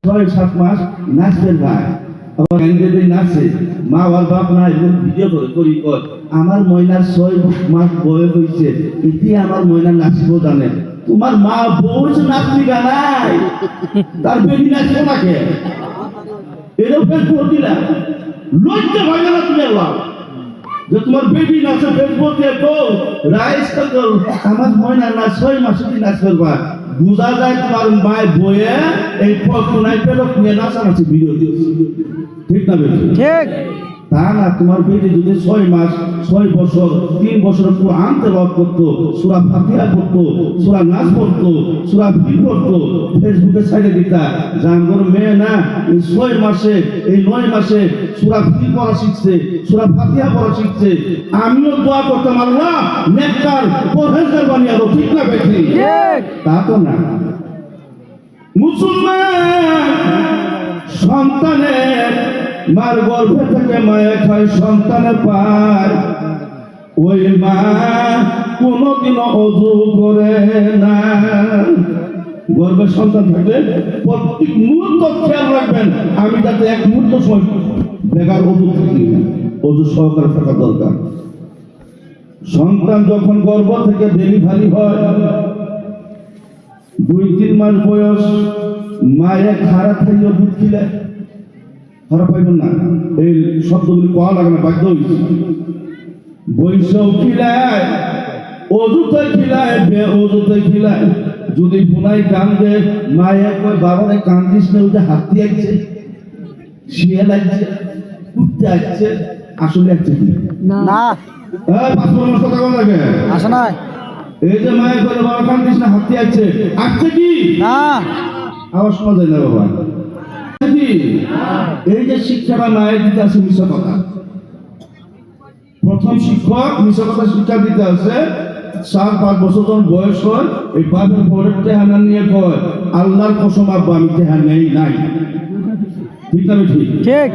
6-7 মাস নাচবেন ভাই, আবার গান নাচে মা আর বাপ না ভিডিও করি আমার ময়নার 6 মাস বয়স হয়েছে, এটি আমার ময়না নাচব জানে। তোমার মা বউ নাচবি গানাই, তার বেবি নাচবো নাকে এরকম করবি না, লজ্জা হয় না তুমি যে তোমার বেবি নাচে ফেসবুকে রাইস আমার ময়না না 6 মাস নাচ করবা, বুঝা যায় তোমার মায়ের বইয়ে এই ফোনাই পেলক নিয়ে নাচানাচি ভিডিও দিয়েছে, ঠিক না বেশি ঠিক তা না। তোমার বেটি যদি 6 মাস 6 বছর 3 বছর কোরআন তেলাওয়াত করতো, সূরা ফাতিহা পড়তো, সূরা নাস পড়তো, সূরা ফিল পড়তো, ফেসবুকে ছাইড়ে দিতা জানগর মেয়ে না এই 6 মাসে এই 9 মাসে সূরা ফিল পড়া শিখছে, সূরা ফাতিহা পড়া শিখছে। আমিও দোয়া করতাম আল্লাহ নেককার পরহেজগার বানিয়ে দাও, ঠিক না বেশি ঠিক তা তো না। মুসলমান সন্তানের মার গর্ভে থেকে মায়ে খায় সন্তানের পায়, ওই মা কোনদিন অজু করে না। গর্ভের সন্তান থাকলে প্রত্যেক মুহূর্ত খেয়াল রাখবেন আমি যাতে এক মুহূর্ত সময় বেকার অজু থাকি, অজু সহকারে থাকা দরকার। সন্তান যখন গর্ভ থেকে ডেলিভারি হয় 2-3 মাস বয়স মায়ে খারাপ খাইয়ে দুধ খিলে, খারাপ পাইবেন না এই শব্দগুলি পাওয়া লাগে না, বাধ্য হয়েছে বৈশাখ খিলায় অজুতে খিলায় বে অজুতে খিলায়। যদি পুনাই কান্দে মায়ে কয় বাবারে কান্দিস না, ওটা হাতি আসছে, শিয়াল আসছে, কুত্তে আসছে, আসলে আসছে না 5 মাস কথা বলা লাগে আসে না। এই যে মায়ে কয় বাবা কান্দিস না, হাতি আসছে, আসছে কি না আবার শোনা যায় না বাবা। এই যে শিক্ষাটা মায়ের দিতে আছে মিশা কথা, প্রথম শিক্ষক মিশা কথা শিক্ষা দিতে আছে। 4-5 বছর যখন বয়স হয় এই বাপের পরের টেহানা নিয়ে কয় আল্লাহর কসম আব্বা আমি টেহা নেই নাই, ঠিক না ঠিক ঠিক।